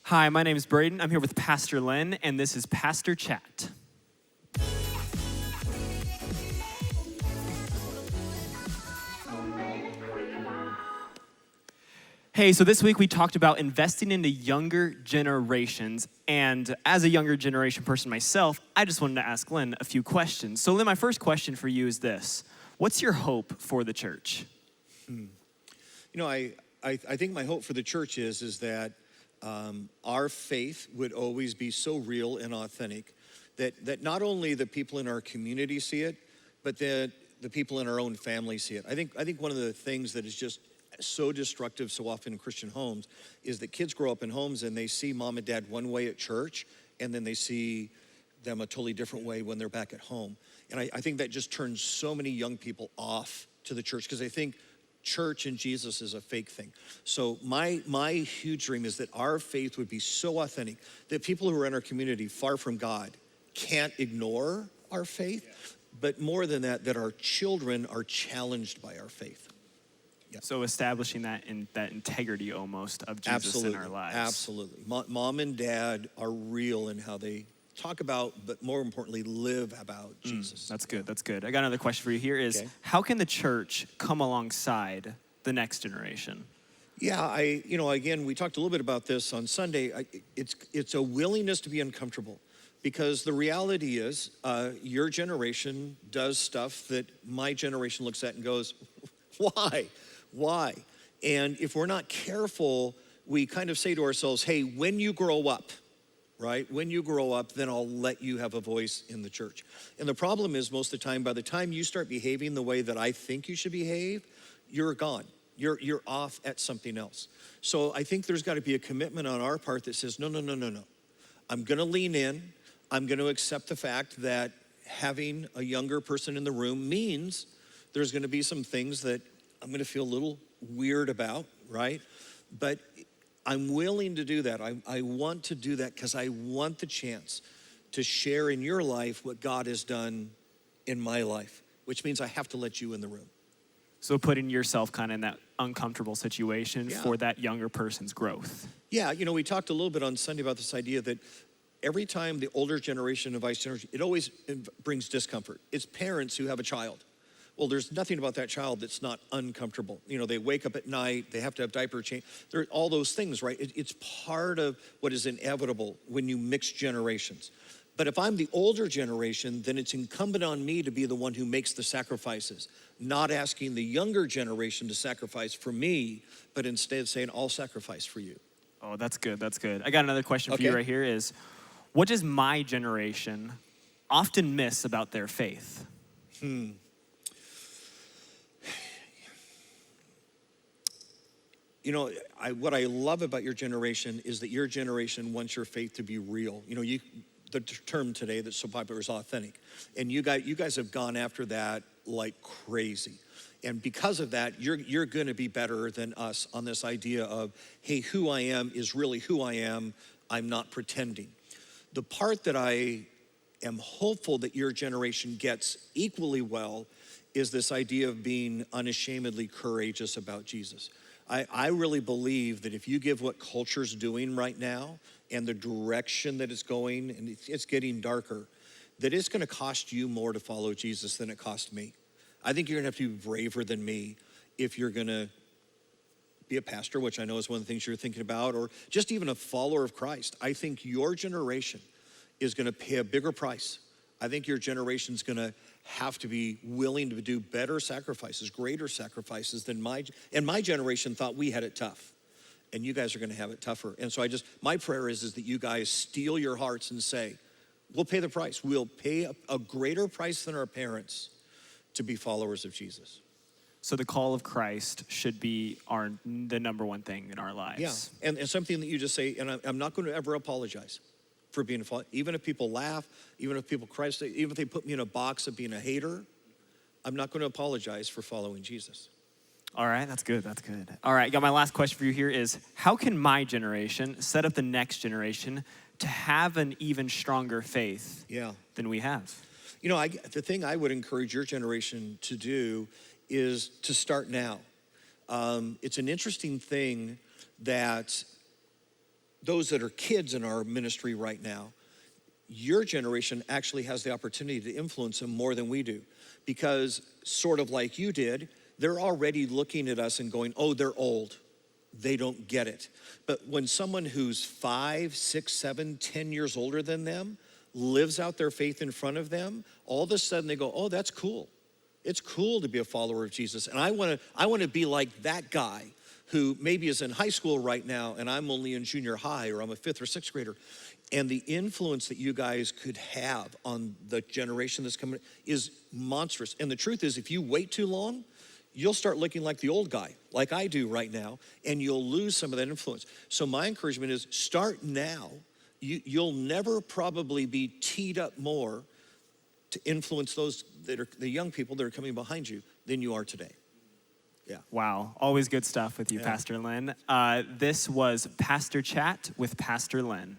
Hi, my name is Braden. I'm here with Pastor Linn, and this is Pastor Chat. Hey, so this week we talked about investing into younger generations, and as a younger generation person myself, I just wanted to ask Lynn a few questions. So Lynn, my first question for you is this. What's your hope for the church? You know, I think my hope for the church is that our faith would always be so real and authentic that not only the people in our community see it, but that the people in our own family see it. I think one of the things that is just so destructive so often in Christian homes is that kids grow up in homes and they see mom and dad one way at church, and then they see them a totally different way when they're back at home. And I think that just turns so many young people off to the church because they think church and Jesus is a fake thing. So my huge dream is that our faith would be so authentic that people who are in our community far from God can't ignore our faith, but more than that, that our children are challenged by our faith. Yeah. So establishing that integrity almost of Jesus in our lives. Absolutely. Mom and dad are real in how they talk about, but more importantly, live about Jesus. That's good. I got another question for you here is, how can the church come alongside the next generation? Yeah, again, we talked a little bit about this on Sunday. It's a willingness to be uncomfortable, because the reality is your generation does stuff that my generation looks at and goes, why? And if we're not careful, we kind of say to ourselves, hey, when you grow up, right? When you grow up, then I'll let you have a voice in the church. And the problem is, most of the time, by the time you start behaving the way that I think you should behave, you're gone. You're off at something else. So I think there's got to be a commitment on our part that says, no. I'm going to lean in. I'm going to accept the fact that having a younger person in the room means there's going to be some things that I'm going to feel a little weird about, right? But I'm willing to do that. I want to do that because I want the chance to share in your life what God has done in my life, which means I have to let you in the room. So putting yourself kind of in that uncomfortable situation for that younger person's growth. Yeah, we talked a little bit on Sunday about this idea that every time the older generation invites generation, it always brings discomfort. It's parents who have a child. Well, there's nothing about that child that's not uncomfortable. They wake up at night, they have to have diaper change. There are all those things, right? It's part of what is inevitable when you mix generations. But if I'm the older generation, then it's incumbent on me to be the one who makes the sacrifices, not asking the younger generation to sacrifice for me, but instead saying, I'll sacrifice for you. Oh, that's good. I got another question for you right here is, what does my generation often miss about their faith? What I love about your generation is that your generation wants your faith to be real. The term today that's so popular is authentic. And you guys have gone after that like crazy. And because of that, you're going to be better than us on this idea of, hey, who I am is really who I am. I'm not pretending. The part that I am hopeful that your generation gets equally well is this idea of being unashamedly courageous about Jesus. I really believe that if you give what culture's doing right now and the direction that it's going, and it's getting darker, that it's going to cost you more to follow Jesus than it cost me. I think you're going to have to be braver than me if you're going to be a pastor, which I know is one of the things you're thinking about, or just even a follower of Christ. I think your generation is going to pay a bigger price. I think your generation's going to have to be willing to do better sacrifices, greater sacrifices than my generation thought we had it tough. And you guys are going to have it tougher. And so my prayer is that you guys steel your hearts and say, we'll pay the price. We'll pay a greater price than our parents to be followers of Jesus. So the call of Christ should be the number one thing in our lives. Yeah, and something that you just say, and I'm not going to ever apologize for being a follower. Even if people laugh, even if people cry, even if they put me in a box of being a hater, I'm not going to apologize for following Jesus. All right, that's good. All right, got my last question for you here is, how can my generation set up the next generation to have an even stronger faith than we have? The thing I would encourage your generation to do is to start now. It's an interesting thing that those that are kids in our ministry right now, your generation actually has the opportunity to influence them more than we do. Because sort of like you did, they're already looking at us and going, oh, they're old. They don't get it. But when someone who's 5, 6, 7, 10 years older than them lives out their faith in front of them, all of a sudden they go, oh, that's cool. It's cool to be a follower of Jesus. And I want to be like that guy who maybe is in high school right now and I'm only in junior high, or I'm a 5th or 6th grader. And the influence that you guys could have on the generation that's coming is monstrous. And the truth is, if you wait too long, you'll start looking like the old guy, like I do right now, and you'll lose some of that influence. So my encouragement is start now. You'll never probably be teed up more to influence those that are the young people that are coming behind you than you are today. Yeah. Wow, always good stuff with you, Yeah. Pastor Linn. This was Pastor Chat with Pastor Linn.